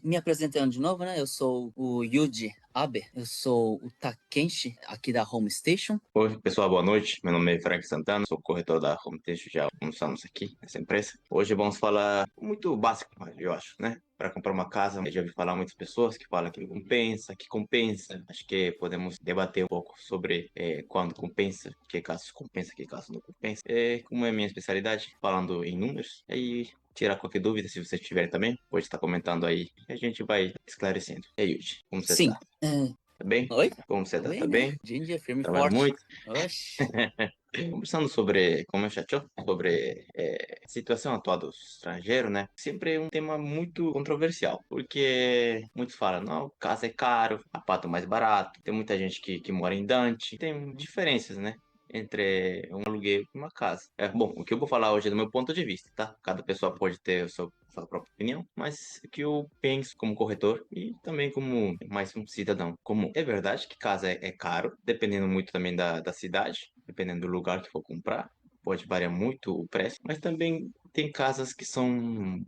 Me apresentando de novo, né? Eu sou o Yuji Abe, eu sou o Takenshi aqui da Home Station. Oi, pessoal, boa noite. Meu nome é Frank Santana, sou corretor da Home Texto, já começamos aqui nessa empresa. Hoje vamos falar muito básico, eu acho, né? Para comprar uma casa, eu já ouvi falar muitas pessoas que falam que compensa, que compensa. Acho que podemos debater um pouco sobre quando compensa, que casos compensa, que casos não compensa. Como é a minha especialidade, falando em números, aí tirar qualquer dúvida, se você tiver também, pode estar comentando aí, e a gente vai esclarecendo. E aí, Yuji, como você Sim. tá? Tá bem? Oi? Como você Tô tá? Tá bem, né? bem? Dia em dia, firme e Trabalhando forte. muito? Oxi. Conversando sobre, como eu já tinha, sobre a situação atual do estrangeiro, né? Sempre é um tema muito controversial, porque muitos falam, não, casa é caro, apartamento mais barato, tem muita gente que mora em Dante, tem diferenças, né? Entre um aluguel e uma casa. Bom, o que eu vou falar hoje é do meu ponto de vista, tá? Cada pessoa pode ter sua própria opinião, mas o que eu penso como corretor e também como mais um cidadão comum. É verdade que casa é caro, dependendo muito também da cidade, dependendo do lugar que for comprar. Pode variar muito o preço, mas também tem casas que são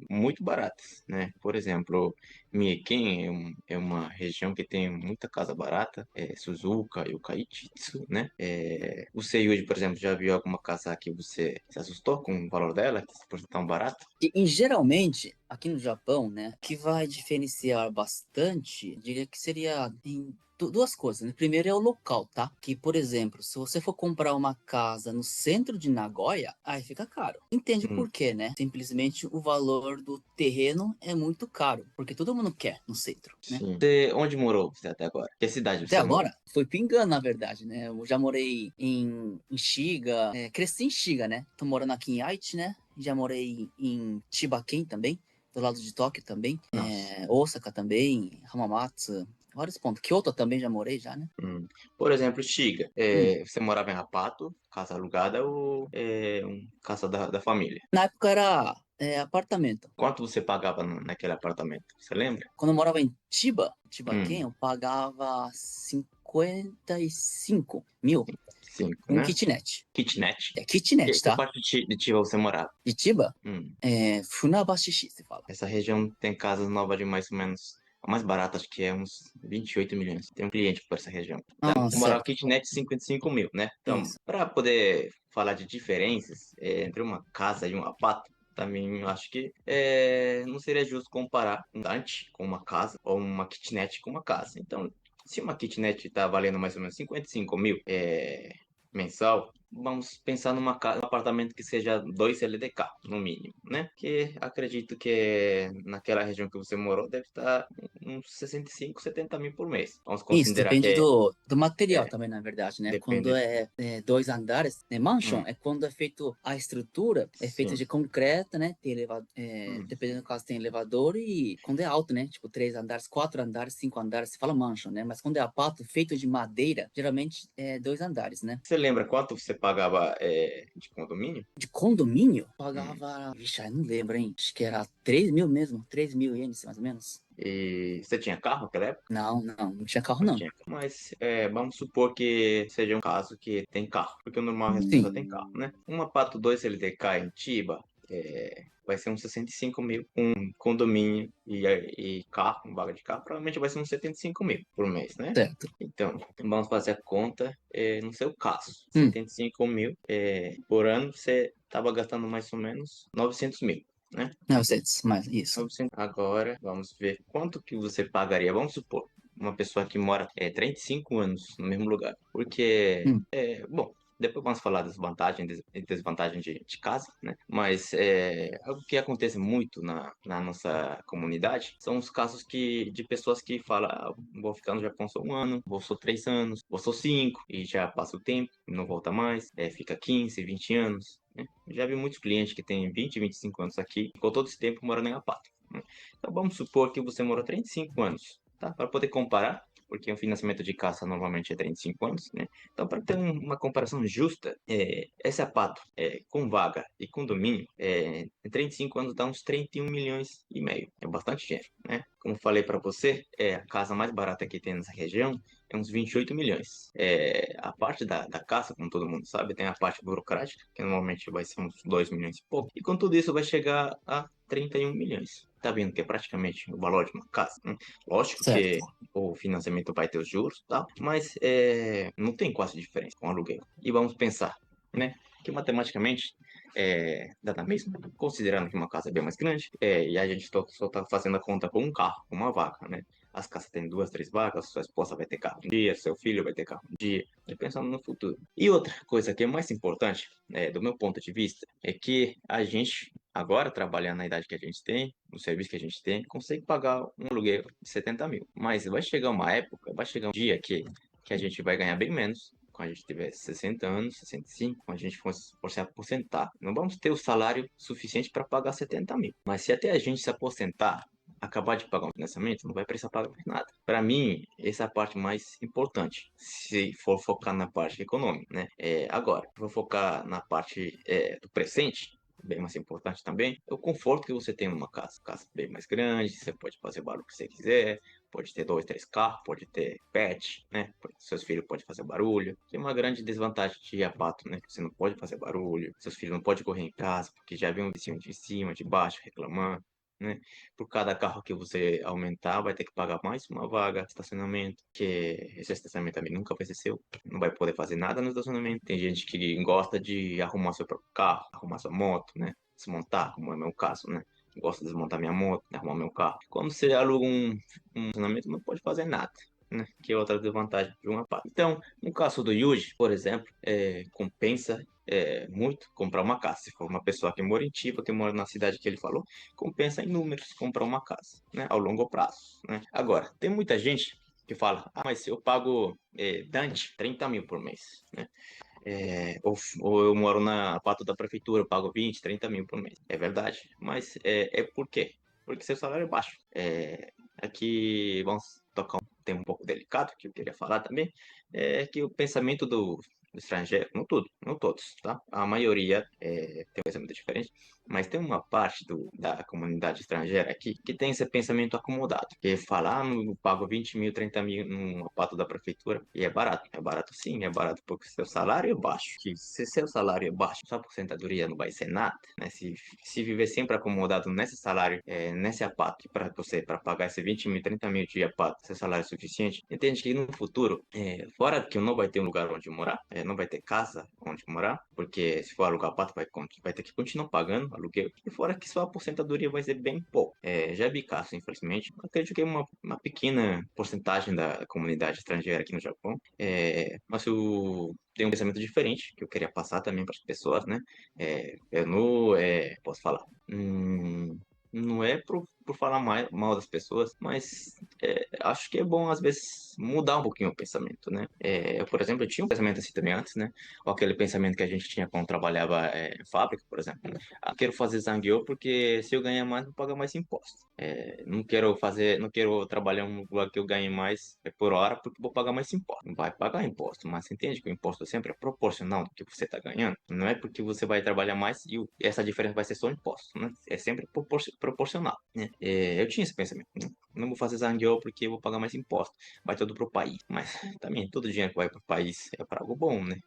muito baratas, né? Por exemplo, Miequén é uma região que tem muita casa barata, Suzuka e Ukaititsu, né? O Seiyuji, por exemplo, já viu alguma casa que você se assustou com o valor dela, por ser tão barato? E geralmente, aqui no Japão, né, o que vai diferenciar bastante, diria que seria em duas coisas, né? Primeiro é o local, tá? Que, por exemplo, se você for comprar uma casa no centro de Nagoya, aí fica caro. Entende Hum, por quê, né? Simplesmente o valor do terreno é muito caro, porque todo mundo quer no centro, né? sim. Onde morou você até agora? Que cidade Até você morou? agora, foi pingando, na verdade, né? Eu já morei em Shiga, cresci em Shiga, né? Tô morando aqui em Aichi, né? Já morei em Chibaken também, do lado de Tóquio também, Nossa. Osaka também, Hamamatsu, vários pontos. Kyoto também já morei já, né? Hum. Por exemplo, Xiga, Hum. você morava em Rapato, casa alugada ou casa da família? Na época era apartamento. Quanto você pagava naquele apartamento? Você lembra? Quando eu morava em Chibaken, Hum, eu pagava 55 mil cinco, com né? kitnet. Kitnet. É kitnet, Que tá? parte de Chiba você morava? De Chiba, Hum. Funabashi, se fala. Essa região tem casas novas de mais ou menos. A mais barata acho que é uns 28 milhões. Tem um cliente por essa região. Então, Ah, eu morava certo. kitnet 55 mil, né? Então, Isso. para poder falar de diferenças entre uma casa e um apartamento, também eu acho que não seria justo comparar um Dante com uma casa ou uma kitnet com uma casa. Então, se uma kitnet está valendo mais ou menos 55 mil mensal, vamos pensar num apartamento que seja 2 LDK, no mínimo, né? Que acredito que naquela região que você morou deve estar uns 65, 70 mil por mês. Vamos Isso, considerar depende que do material é, também, na verdade, né? Quando depende. é dois andares, né? Mansion Hum, é quando é feito a estrutura, é feita sim. de concreto, né? Tem Hum, dependendo do caso, tem elevador e quando é alto, né? Tipo, três andares, quatro andares, cinco andares, se fala mansion, né? Mas quando é aparto feito de madeira, geralmente é dois andares, né? Você lembra quanto você pagava de condomínio? De condomínio, Hum. pagava, vixe, eu não lembro, hein? Acho que era 3 mil mesmo, 3 mil ienes, mais ou menos. E você tinha carro naquela época? Não tinha carro, Não não. tinha. Mas vamos supor que seja um caso que tem carro, porque o normal é as pessoas têm Sim. carro, né? Uma Pato 2 LTK em Tiba vai ser uns 65 mil. Um condomínio e carro, uma vaga de carro, provavelmente vai ser uns 75 mil por mês, né? Certo. Então, vamos fazer a conta no seu caso. Hum. 75 mil por ano, você estava gastando mais ou menos 900 mil, né? 900, mais isso. 900. Agora, vamos ver quanto que você pagaria. Vamos supor, uma pessoa que mora 35 anos no mesmo lugar. Porque, Hum. bom, depois vamos falar das vantagens e desvantagens de casa, né? Mas algo que acontece muito na nossa comunidade são os casos de pessoas que falam, vou ficar no Japão só um ano, vou só 3 anos, vou só cinco, e já passa o tempo, não volta mais, fica 15, 20 anos, né? Já vi muitos clientes que têm 20, 25 anos aqui, ficou todo esse tempo morando em apartamento, né? Então vamos supor que você morou 35 anos, tá? Para poder comparar, porque o financiamento de casa normalmente é 35 anos, né? Então, para ter uma comparação justa, esse apato com vaga e condomínio, em 35 anos dá uns 31 milhões e meio. É bastante dinheiro, né? Como falei para você, a casa mais barata que tem nessa região é uns 28 milhões. A parte da casa, como todo mundo sabe, tem a parte burocrática, que normalmente vai ser uns 2 milhões e pouco. E com tudo isso vai chegar a 31 milhões. tá vendo que é praticamente o valor de uma casa, né? Lógico que Certo. o financiamento vai ter os juros e tal, mas não tem quase diferença com o aluguel. E vamos pensar, né? Que matematicamente dá na mesma, considerando que uma casa é bem mais grande, e a gente só tá fazendo a conta com um carro, com uma vaga, né? As casas têm duas, três vagas, sua esposa vai ter carro um dia, seu filho vai ter carro um dia, e pensando no futuro. E outra coisa que é mais importante, do meu ponto de vista, é que a gente, agora trabalhando na idade que a gente tem, no serviço que a gente tem, consegue pagar um aluguel de 70 mil. Mas vai chegar uma época, vai chegar um dia que a gente vai ganhar bem menos, quando a gente tiver 60 anos, 65, quando a gente for se aposentar. Não vamos ter o salário suficiente para pagar 70 mil. Mas se até a gente se aposentar, acabar de pagar um financiamento, não vai precisar pagar mais nada. Para mim, essa é a parte mais importante, se for focar na parte econômica, né? Agora, vou focar na parte do presente, bem mais importante também, é o conforto que você tem numa casa. Casa bem mais grande, você pode fazer o barulho que você quiser, pode ter dois, três carros, pode ter pet, né? Seus filhos podem fazer barulho. Tem uma grande desvantagem de apato, né? Você não pode fazer barulho, seus filhos não podem correr em casa, porque já vem um vizinho de cima, de baixo reclamando. Né? Por cada carro que você aumentar, vai ter que pagar mais uma vaga de estacionamento, que esse estacionamento também nunca vai ser seu, não vai poder fazer nada no estacionamento. Tem gente que gosta de arrumar seu próprio carro, arrumar sua moto, né? Desmontar, como é o meu caso, né? Gosto de desmontar minha moto, arrumar meu carro. Quando você aluga um estacionamento, não pode fazer nada. Né? Que é outra desvantagem de uma parte. Então, no caso do Yuji, por exemplo, compensa muito comprar uma casa. Se for uma pessoa que mora em Tiba, que mora na cidade que ele falou, compensa em números comprar uma casa, né? Ao longo prazo, né? Agora, tem muita gente que fala, mas eu pago Dante 30 mil por mês, né? Ou eu moro na pata da prefeitura, eu pago 20, 30 mil por mês. É verdade, mas por quê? Porque seu salário é baixo. Aqui vamos tocar um tema um pouco delicado, que eu queria falar também, é que o pensamento do estrangeiro, não tudo, não todos, tá? A maioria tem um pensamento diferente, mas tem uma parte da comunidade estrangeira aqui que tem esse pensamento acomodado, que fala, eu pago 20 mil, 30 mil numa pata da prefeitura, e é barato sim, é barato porque seu salário é baixo, que se seu salário é baixo, sua aposentadoria não vai ser nada, né? Se viver sempre acomodado nesse salário, nesse apato, para pagar esse 20 mil, 30 mil de apato, seu salário é suficiente, entende que no futuro, fora que não vai ter um lugar onde morar, não vai ter casa onde morar, porque se for alugar apato, vai ter que continuar pagando aluguel, e fora que sua aposentadoria vai ser bem pouco. Já vi casos, infelizmente, eu acredito que é uma pequena porcentagem da comunidade estrangeira aqui no Japão, mas eu tenho um pensamento diferente, que eu queria passar também para as pessoas, né? Eu não, posso falar, não é por falar mal das pessoas, mas acho que é bom, às vezes, mudar um pouquinho o pensamento, né? Por exemplo, eu tinha um pensamento assim também antes, né? Ou aquele pensamento que a gente tinha quando trabalhava em fábrica, por exemplo. Quero fazer Zangyo porque se eu ganhar mais, vou pagar mais imposto. Não quero trabalhar em um lugar que eu ganhe mais por hora porque vou pagar mais imposto. Não vai pagar imposto, mas você entende que o imposto sempre é proporcional do que você está ganhando. Não é porque você vai trabalhar mais e essa diferença vai ser só imposto, né? É sempre proporcional, né? Eu tinha esse pensamento, né? Não vou fazer Zangyo porque eu vou pagar mais imposto. Vai todo pro país. Mas também todo dinheiro que vai pro país é para algo bom, né?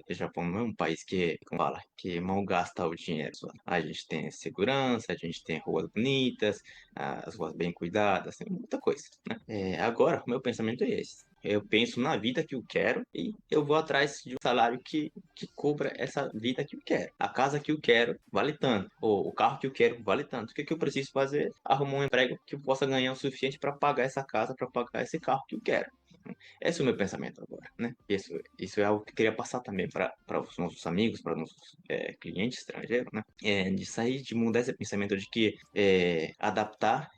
O Japão não é um país como fala, que mal gasta o dinheiro. A gente tem segurança, a gente tem ruas bonitas, as ruas bem cuidadas, tem muita coisa, né? Agora, o meu pensamento é esse. Eu penso na vida que eu quero e eu vou atrás de um salário que cubra essa vida que eu quero. A casa que eu quero vale tanto, ou o carro que eu quero vale tanto. O que eu preciso fazer? Arrumar um emprego que eu possa ganhar o suficiente para pagar essa casa, para pagar esse carro que eu quero. Esse é o meu pensamento agora, né? Isso é algo que eu queria passar também para os nossos amigos, para os nossos clientes estrangeiros, né? De sair, de mudar esse pensamento de que adaptar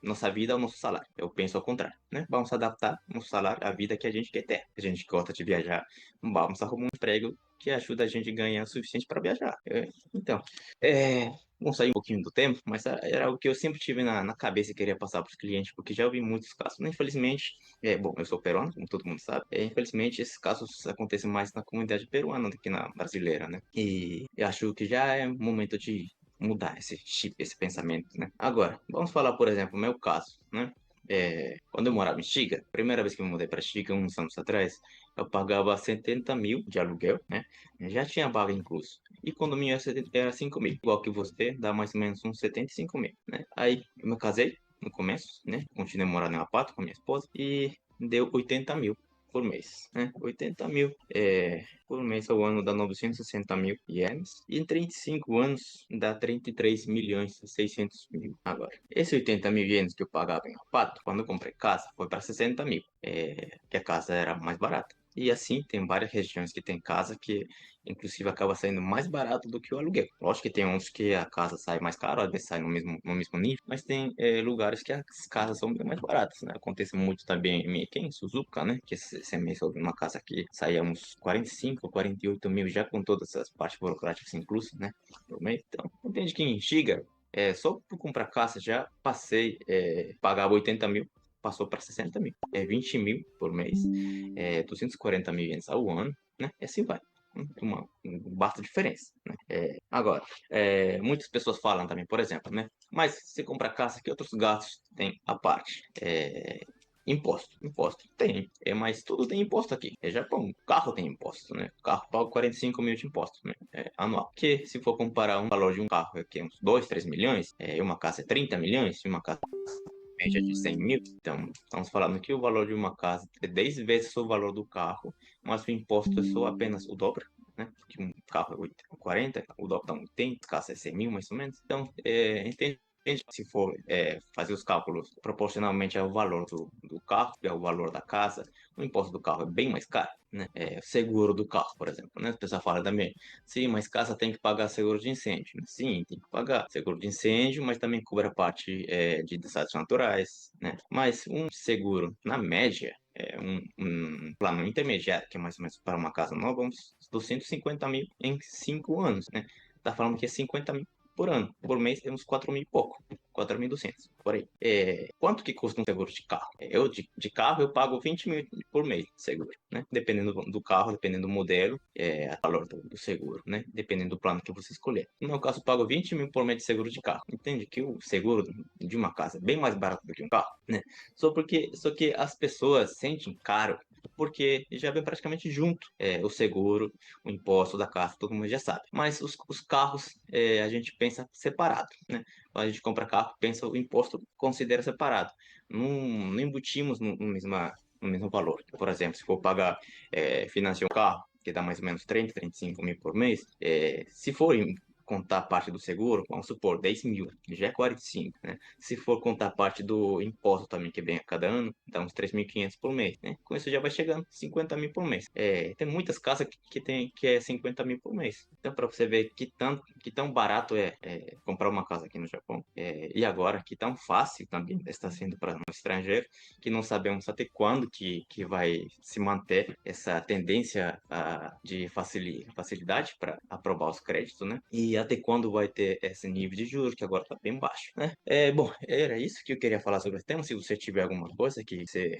nossa vida ao nosso salário. Eu penso ao contrário, né? Vamos adaptar nosso salário à vida que a gente quer ter. A gente gosta de viajar, vamos arrumar um emprego que ajuda a gente a ganhar o suficiente para viajar. Então, vamos sair um pouquinho do tempo, mas era algo que eu sempre tive na cabeça e queria passar para os clientes, porque já ouvi muitos casos. Infelizmente, bom, eu sou peruano, como todo mundo sabe. Infelizmente, esses casos acontecem mais na comunidade peruana do que na brasileira, né? E eu acho que já é momento de mudar esse chip, esse pensamento, né? Agora, vamos falar, por exemplo, o meu caso, né? Quando eu morava em Xiga, primeira vez que eu me mudei para Xiga, uns anos atrás, eu pagava 70 mil de aluguel, né? Já tinha vaga incluso. e condomínio era 5 mil. Igual que você, dá mais ou menos uns 75 mil, né? Aí eu me casei no começo, né? Continuei morando em Apato com a minha esposa e deu 80 mil por mês, né? 80 mil por mês ao ano dá 960 mil ienes. E em 35 anos dá 33 milhões e 600 mil agora. Esse 80 mil ienes que eu pagava em Apato, quando eu comprei casa, foi para 60 mil, que a casa era mais barata. E assim, tem várias regiões que tem casa que, inclusive, acaba saindo mais barato do que o aluguel. Lógico que tem uns que a casa sai mais caro, às vezes sai no mesmo nível, mas tem lugares que as casas são bem mais baratas, né? Acontece muito também aqui em Suzuka, né? Que esse mês eu vi uma casa que saía uns 45 ou 48 mil já com todas as partes burocráticas inclusas, né? Por mês. Então, entende que em Shiga, só por comprar casa já passei, pagava 80 mil, passou para 60 mil. 20 mil por mês, 240 mil ienes ao ano, né? E assim vai. Uma basta diferença, né? Agora, muitas pessoas falam também, por exemplo, né? Mas se comprar casa, que outros gastos tem à parte? Imposto tem, mas tudo tem imposto aqui. É Japão, carro tem imposto, né? O carro paga 45 mil de imposto, né? Anual. Que se for comparar um valor de um carro aqui, uns 2, 3 milhões, e uma casa é 30 milhões, e uma casa média de 100 mil. Então, estamos falando que o valor de uma casa é 10 vezes o valor do carro, mas o imposto é só apenas o dobro, né? Porque um carro é 40, o dobro dá 80, a casa é 100 mil mais ou menos. Então, entende? Se for fazer os cálculos proporcionalmente ao valor do carro e ao valor da casa, o imposto do carro é bem mais caro, né? Seguro do carro, por exemplo, né? As pessoas falam também, sim, mas casa tem que pagar seguro de incêndio, né? Sim, tem que pagar seguro de incêndio, mas também cobre a parte de desastres naturais, né? Mas um seguro, na média, um plano intermediário, que é mais ou menos para uma casa nova, uns 250 mil em 5 anos, né? Tá falando que é 50 mil por ano. Por mês é uns 4 mil e pouco. 4.200 por aí. Quanto que custa um seguro de carro? Eu, de carro, eu pago 20 mil por mês de seguro, né? Dependendo do carro, dependendo do modelo, o valor do seguro, né? Dependendo do plano que você escolher. No meu caso, eu pago 20 mil por mês de seguro de carro. Entende que o seguro de uma casa é bem mais barato do que um carro, né? Só que as pessoas sentem caro porque já vem praticamente junto o seguro, o imposto da casa, todo mundo já sabe. Mas os carros a gente pensa separado, né? Quando a gente compra carro, pensa o imposto, considera separado. Não embutimos no mesmo valor. Por exemplo, se for pagar, financiar um carro, que dá mais ou menos 30, 35 mil por mês, se for contar parte do seguro, vamos supor, 10 mil, já é 45, né? Se for contar parte do imposto também, que vem a cada ano, dá uns 3.500 por mês, né? Com isso já vai chegando 50 mil por mês. Tem muitas casas que é 50 mil por mês. Então, para você ver que tão barato é comprar uma casa aqui no Japão, e agora que tão fácil também está sendo para um estrangeiro, que não sabemos até quando que vai se manter essa tendência de facilidade para aprovar os créditos, né? E até quando vai ter esse nível de juros, que agora está bem baixo, né? Bom, era isso que eu queria falar sobre o tema. Se você tiver alguma coisa que você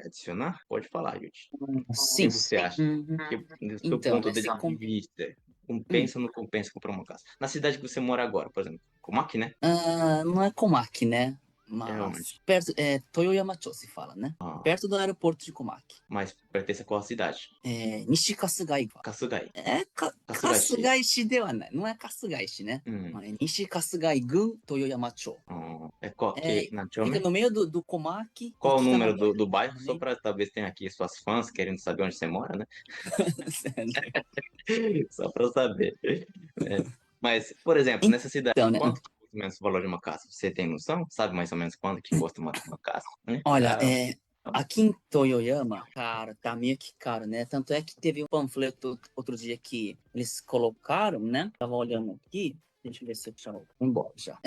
adicionar, pode falar, Yuji. O que Sim. você acha? Uhum. Que, do seu Então, ponto né, de vista, hum. compensa ou não compensa comprar uma casa? Na cidade que você mora agora, por exemplo, como aqui, né? Não é Komaki, né? É Mas onde? perto, Toyoyama-cho se fala, né? Ah, Perto do aeroporto de Komaki. mas pertence a qual cidade? Nishikasugai-wa. Kasugai. Kasugai-shi. Kasugai-shi ではない。não é Kasugai-shi, né? Hum. Mas é Nishikasugai-gun Toyoyama-cho. Que, na Fica Chome? no meio do Komaki e Qual o fica na número beira. do bairro? No Só meio. para talvez tenha aqui suas fãs querendo saber onde você mora, né? Sério. Só para saber. né? Mas, por exemplo, nessa cidade, Então, né? quanto que custa mais ou menos o valor de uma casa? Você tem noção? Sabe mais ou menos quanto que custa uma casa? Né? Olha, Pra- aqui em Toyoyama, cara, tá meio que caro, né? Tanto é que teve um panfleto outro dia que eles colocaram, né? Tava olhando aqui. Deixa eu ver se eu já vou embora já.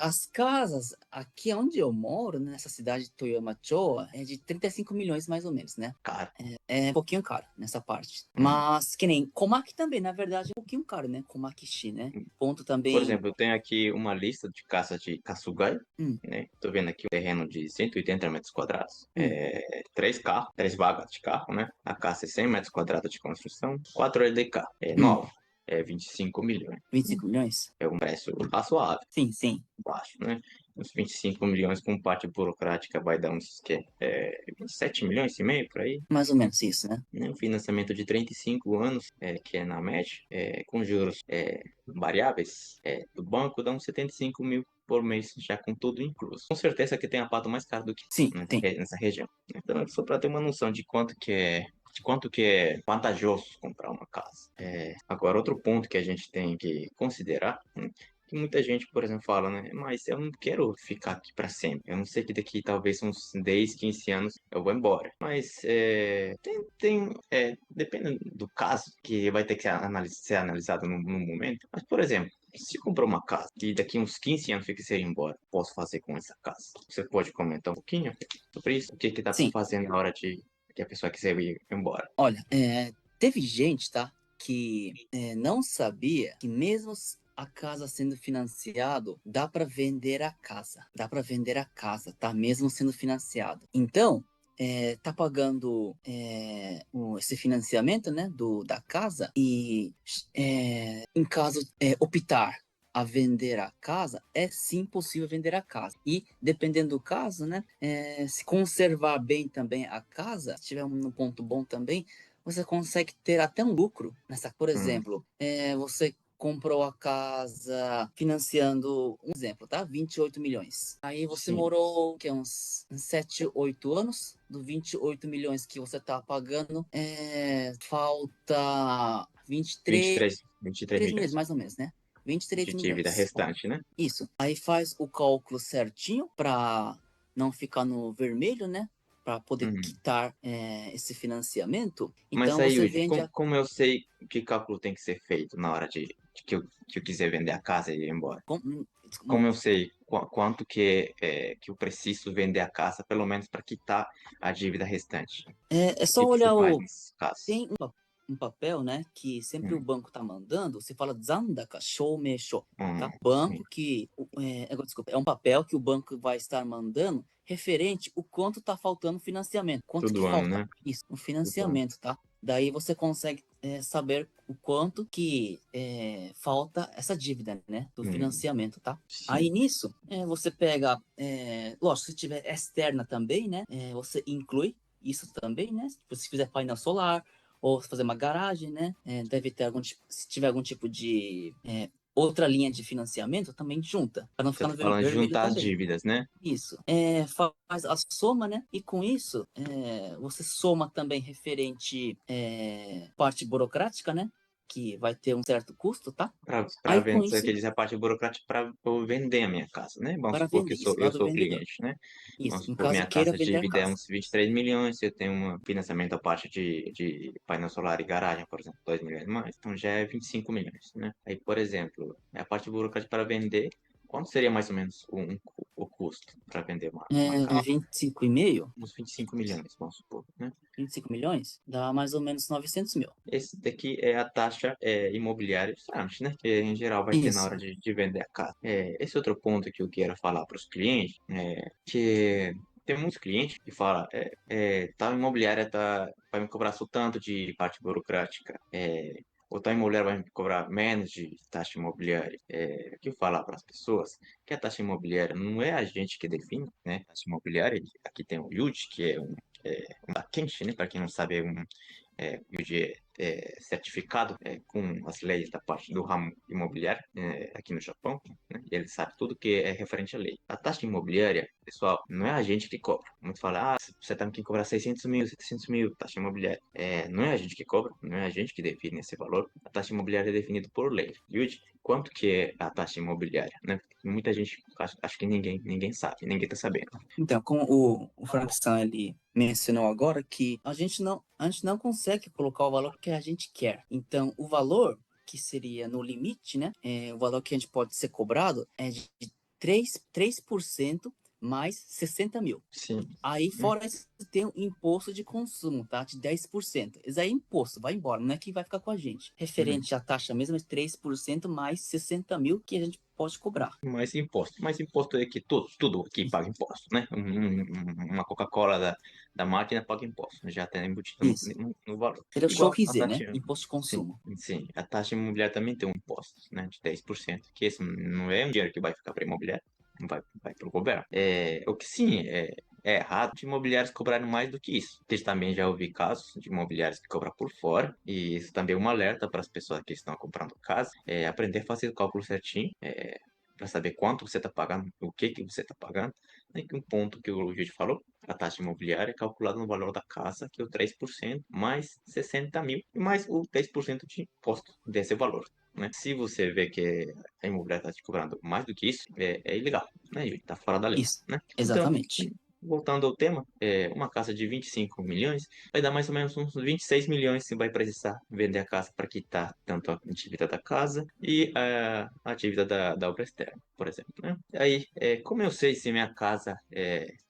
As casas aqui onde eu moro, nessa cidade de Toyama-cho, é de 35 milhões mais ou menos, né? Cara, É um pouquinho caro nessa parte. hum. Mas que nem Komaki também, na verdade, é um pouquinho caro, né? Komaki-shi, né? Ponto Por também. exemplo, eu tenho aqui uma lista de casas de Kasugai, Hum, né? Tô vendo aqui um terreno de 180 metros quadrados, hum, 3 carros, 3 vagas de carro, né? A casa é 100 metros quadrados de construção, 4 LDK, hum. 9, 25 milhões. 25 milhões? É um preço razoável, Sim, sim. baixo, né? uns 25 milhões com parte burocrática vai dar uns, que, 7 milhões e meio por aí. Mais ou menos isso, né? Né? Um financiamento de 35 anos, que é na média, com juros variáveis, do banco, dá uns 75 mil por mês, já com tudo incluso. Com certeza que tem a parte mais cara do que Sim, tem. nessa região. Então, só para ter uma noção de quanto que é vantajoso comprar uma casa. Agora, outro ponto que a gente tem que considerar, que muita gente, por exemplo, fala, né? Mas eu não quero ficar aqui para sempre. Eu não sei que daqui talvez uns 10, 15 anos eu vou embora. Mas dependendo do caso, que vai ter que ser analisado no momento. Mas, por exemplo, se eu comprar uma casa e daqui uns 15 anos fica sem ir embora, posso fazer com essa casa? Você pode comentar um pouquinho sobre isso? O que dá para Sim, fazer na hora de que a pessoa quiser ir embora? olha, teve gente, tá, que não sabia que mesmo a casa sendo financiado, dá para vender a casa. Dá para vender a casa, tá? Mesmo sendo financiado. Então, tá pagando esse financiamento, né, da casa e em caso optar a vender a casa, é sim possível vender a casa. E, dependendo do caso, né, se conservar bem também a casa, se tiver um ponto bom também, você consegue ter até um lucro nessa. Por Hum, exemplo, você comprou a casa financiando, um exemplo, tá? 28 milhões. Aí você sim, morou, que é uns 7, 8 anos, dos 28 milhões que você tá pagando, falta 23 23 3 milhões, milhões mais ou menos, né? 23 de dívida milhões. restante, né? Isso. Aí faz o cálculo certinho para não ficar no vermelho, né? Para poder Uhum. quitar esse financiamento. Mas Então aí, você Yudi, vende a. como eu sei que cálculo tem que ser feito na hora de que eu quiser vender a casa e ir embora? Desculpa, Como eu sei quanto que eu preciso vender a casa, pelo menos para quitar a dívida restante? é O só que se olhar faz o. nesse caso? Tem um papel, né? Que sempre o Hum, banco tá mandando. Você fala Zandaka Shoumesho, tá? sim, Banco que. Desculpa, é um papel que o banco vai estar mandando referente o quanto tá faltando financiamento. Quanto que todo ano, falta? né? Isso, um Todo ano. financiamento, tá? Daí você consegue saber o quanto que falta essa dívida, né? Do financiamento, tá? Aí Sim. nisso, você pega, lógico, se tiver externa também, né? Você inclui isso também, né? Tipo, se fizer painel solar, ou fazer uma garagem, né? Deve ter se tiver algum tipo de outra linha de financiamento, também junta, para não Você ficar tá no falando de vermelho juntar as também. dívidas, né? Isso. Faz a soma, né? E com isso, você soma também referente parte burocrática, né? Que vai ter um certo custo, tá? Para Aí com vender, você isso, quer dizer a parte burocrática para eu vender a minha casa, né? Vamos para supor que vender, eu sou, isso, eu lado sou o vendedor. cliente, né? Isso, Vamos no supor, caso, minha queira casa de vender a dívida é casa. uns 23 milhões, eu tenho um financiamento a parte de painel solar e garagem, por exemplo, 2 milhões mais, então já é 25 milhões, né? Aí, por exemplo, a parte burocrática para vender, quanto seria mais ou menos o custo para vender uma casa? 25,5, Uns 25 milhões, vamos supor, né? 25 milhões, dá mais ou menos 900 mil. Esse daqui é a taxa imobiliária estranha, né? Que em geral vai ter na hora Isso. de vender a casa. Esse outro ponto que eu quero falar para os clientes é que tem muitos clientes que falam, tal imobiliária vai me cobrar só tanto de parte burocrática, ou tal imobiliária vai me cobrar menos de taxa imobiliária. O que eu falar para as pessoas que a taxa imobiliária não é a gente que define, né? A taxa imobiliária, aqui tem o yield, que um da Kenshin, né? Para quem não sabe, IUD certificado com as leis da parte do ramo imobiliário aqui no Japão, né? E ele sabe tudo que é referente à lei. A taxa imobiliária, pessoal, não é a gente que cobra. Muito fala, você tem que cobrar 600 mil, 700 mil, taxa imobiliária. Não é a gente que cobra, não é a gente que define esse valor. A taxa imobiliária é definida por lei. Yuji, quanto que é a taxa imobiliária, né? Muita gente, acho que ninguém sabe, ninguém tá sabendo. Então, como o Frank San, ele mencionou agora que a gente não consegue colocar o valor que a gente quer. Então, o valor que seria no limite, né? O valor que a gente pode ser cobrado é de 3% mais 60 mil. Sim, Aí, né? fora isso, tem o imposto de consumo, tá? De 10%. Isso aí é imposto, vai embora, não é que vai ficar com a gente. Uhum. Referente à taxa mesmo, é 3% mais 60 mil que a gente pode cobrar. Mais imposto é que tudo aqui paga imposto, né? Uma Coca-Cola da máquina paga imposto, já tem embutido Isso. no valor. Seria o Igual a Showrize, né? taxa, Imposto de sim, consumo. sim, a taxa imobiliária também tem um imposto, né, de 10%, que esse não é um dinheiro que vai ficar para imobiliário, vai para o governo. O que sim é errado de imobiliários cobrarem mais do que isso. Eu também já ouvi casos de imobiliários que cobram por fora, e isso também é um alerta para as pessoas que estão comprando casa, aprender a fazer o cálculo certinho, para saber quanto você está pagando, o que você está pagando. E que um ponto que o Gil falou, a taxa imobiliária é calculada no valor da casa, que é o 3% mais 60 mil, e mais o 10% de imposto desse valor. Né? Se você vê que a imobiliária está te cobrando mais do que isso, é ilegal, né? Está fora da lei, Isso, né? Então, exatamente. voltando ao tema, uma casa de 25 milhões vai dar mais ou menos uns 26 milhões se vai precisar vender a casa para quitar tanto a dívida da casa e a dívida da obra externa, por exemplo, né? Aí, como eu sei se minha casa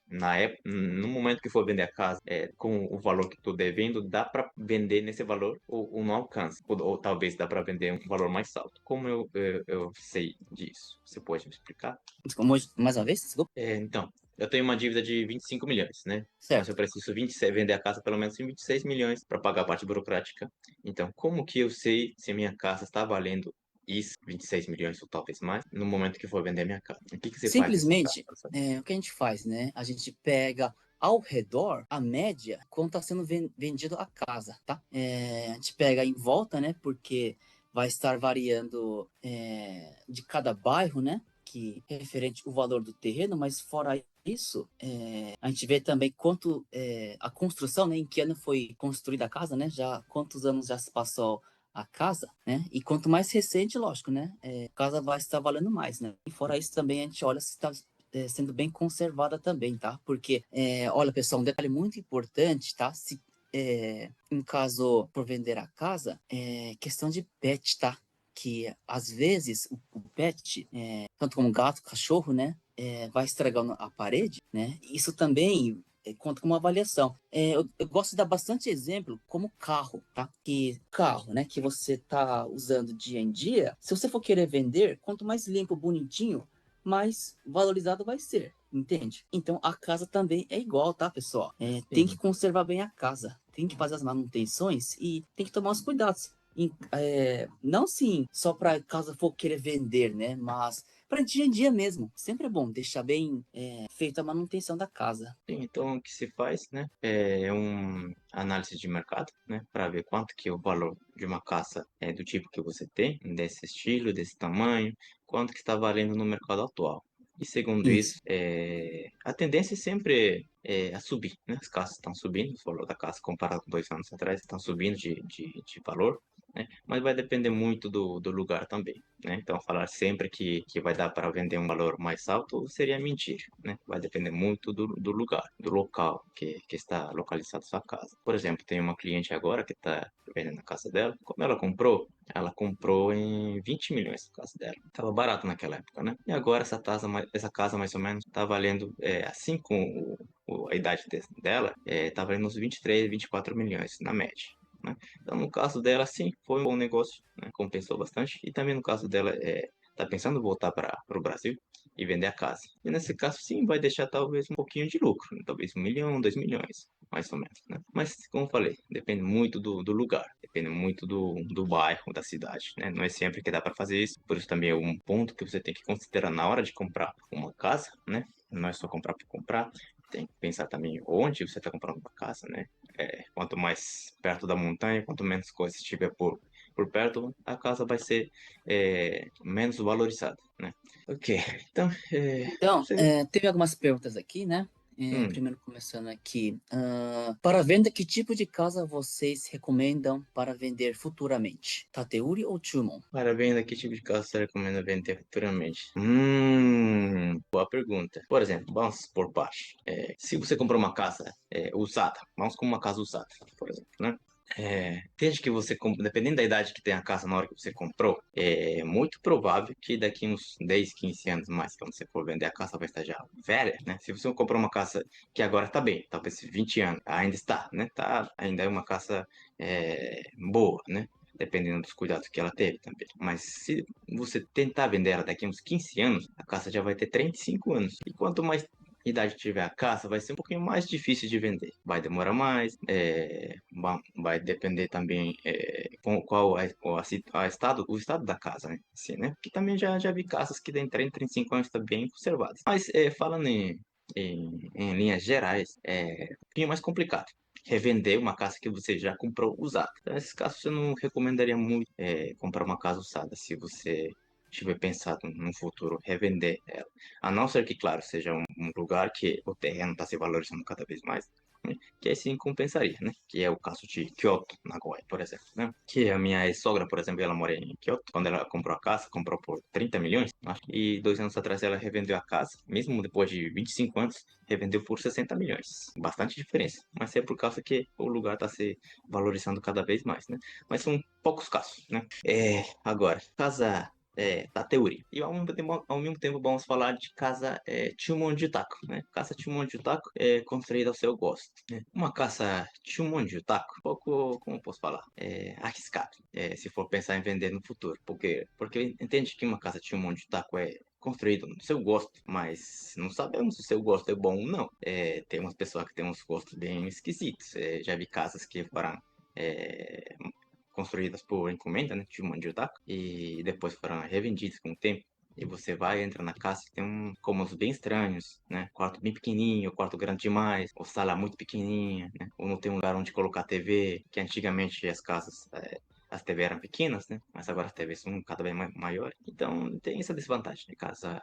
na época, no momento que for vender a casa, com o valor que estou devendo, dá para vender nesse valor ou não alcança? Ou talvez dá para vender um valor mais alto. Como eu sei disso? Você pode me explicar? Mais uma vez, desculpa. Então, eu tenho uma dívida de 25 milhões, né? Mas eu Certo. preciso vender a casa pelo menos em 26 milhões para pagar a parte burocrática. Então, como que eu sei se a minha casa está valendo isso, 26 milhões ou talvez mais, no momento que for vender a minha casa? O que você faz nesse caso? Simplesmente, o que a gente faz, né? A gente pega ao redor a média quando está sendo vendido a casa, tá? A gente pega em volta, né? Porque vai estar variando de cada bairro, né? Que é referente o valor do terreno, mas fora isso, a gente vê também quanto a construção, né? Em que ano foi construída a casa, né? Já quantos anos já se passou a casa, né? E quanto mais recente, lógico, né? A casa vai estar valendo mais, né? E fora isso também a gente olha se está sendo bem conservada também, tá? Porque, olha, pessoal, um detalhe muito importante, tá? Se em caso por vender a casa, questão de pet, tá? Que às vezes o pet, tanto como gato, cachorro, né? Vai estragando a parede, né? Isso também conta com uma avaliação. Eu gosto de dar bastante exemplo como carro, tá? Que carro, né, que você tá usando dia em dia, se você for querer vender, quanto mais limpo, bonitinho, mais valorizado vai ser, entende? Então a casa também é igual, tá, pessoal? Tem que Sim. conservar bem a casa, tem que fazer as manutenções e tem que tomar os cuidados. Não sim, só para caso for querer vender, né? Mas para dia em dia mesmo. Sempre é bom deixar bem feita a manutenção da casa. Sim, então, o que se faz, né, é uma análise de mercado, né, para ver quanto que é o valor de uma casa do tipo que você tem, desse estilo, desse tamanho, quanto que está valendo no mercado atual. E segundo Isso. isso, a tendência é sempre a subir, né? As casas estão subindo, o valor da casa comparado com 2 anos atrás estão subindo de valor, né? Mas vai depender muito do lugar também, né? Então, falar sempre que vai dar para vender um valor mais alto seria mentir, né? Vai depender muito do lugar, do local que está localizado sua casa. Por exemplo, tem uma cliente agora que está vendendo a casa dela. Como ela comprou? Ela comprou em 20 milhões a casa dela. Estava barato naquela época, né? E agora essa casa mais ou menos está valendo, assim com a idade dela, está valendo uns 23, 24 milhões na média. Né? Então, no caso dela, sim, foi um bom negócio, né? Compensou bastante. E também no caso dela, tá pensando em voltar para o Brasil e vender a casa. E nesse caso, sim, vai deixar talvez um pouquinho de lucro, né? Talvez 1 milhão, 2 milhões, mais ou menos, né? Mas, como eu falei, depende muito do lugar, depende muito do bairro, da cidade, né? Não é sempre que dá para fazer isso, por isso também é um ponto que você tem que considerar na hora de comprar uma casa, né? Não é só comprar por comprar, tem que pensar também onde você está comprando uma casa, né? Quanto mais perto da montanha, quanto menos coisas tiver por perto, a casa vai ser menos valorizada, né? Ok, então, Então, você... teve algumas perguntas aqui, né? hum, Primeiro começando aqui. Para venda, que tipo de casa vocês recomendam para vender futuramente? Tateuri ou Chumon? parabéns, que tipo de casa você recomenda vender futuramente? Boa pergunta. Por exemplo, vamos por parte. Se você comprou uma casa usada, vamos com uma casa usada, por exemplo, né? Desde que você, dependendo da idade que tem a casa na hora que você comprou, é muito provável que daqui uns 10, 15 anos mais, quando você for vender a casa, vai estar já velha, né? Se você comprou uma casa que agora está bem, talvez 20 anos, ainda está, né? Tá, ainda é uma casa boa, né? Dependendo dos cuidados que ela teve também. Mas se você tentar vender ela daqui uns 15 anos, a casa já vai ter 35 anos. E quanto mais idade tiver a casa, vai ser um pouquinho mais difícil de vender. Vai demorar mais, vai depender também qual é o estado da casa, né? Assim, né? Porque também já vi casas que têm 30, 35 anos estão bem conservadas. Mas falando em linhas gerais, é um pouquinho mais complicado. Revender uma casa que você já comprou usada. Então, nesses casos, eu não recomendaria muito comprar uma casa usada se você tiver pensado no futuro revender ela. A não ser que, claro, seja um lugar que o terreno está se valorizando cada vez mais, né? Que aí sim compensaria, né? Que é o caso de Kyoto, Nagoya, por exemplo, né? Que a minha ex-sogra, por exemplo, ela mora em Kyoto. Quando ela comprou a casa, comprou por 30 milhões, acho, e 2 anos atrás ela revendeu a casa, mesmo depois de 25 anos, revendeu por 60 milhões. Bastante diferença, mas é por causa que o lugar está se valorizando cada vez mais, né? Mas são poucos casos, né? Agora, casa Tateuri. E ao mesmo tempo vamos falar de casa Chumonjutaku, né? Casa Chumonjutaku é construída ao seu gosto, né? Uma casa Chumonjutaku, um pouco, como posso falar, arriscado, se for pensar em vender no futuro. Porque entende que uma casa Chumonjutaku é construído no seu gosto, mas não sabemos se o seu gosto é bom ou não. Tem umas pessoas que têm uns gostos bem esquisitos. Já vi casas que foram é, construídas por encomenda, né, de mandiotaco, e depois foram revendidas com o tempo. E você vai, entra na casa e tem cômodos bem estranhos, né? Quarto bem pequenininho, quarto grande demais, ou sala muito pequenininha, né? Ou não tem um lugar onde colocar TV, que antigamente as casas, as TV eram pequenas, né? Mas agora as TVs são cada vez maiores. Então tem essa desvantagem de casa.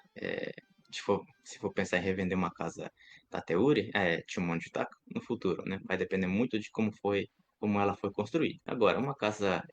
Se for pensar em revender uma casa da Teuri, tinha um monte de taco no futuro, né? Vai depender muito de como ela foi construída. Agora, uma casa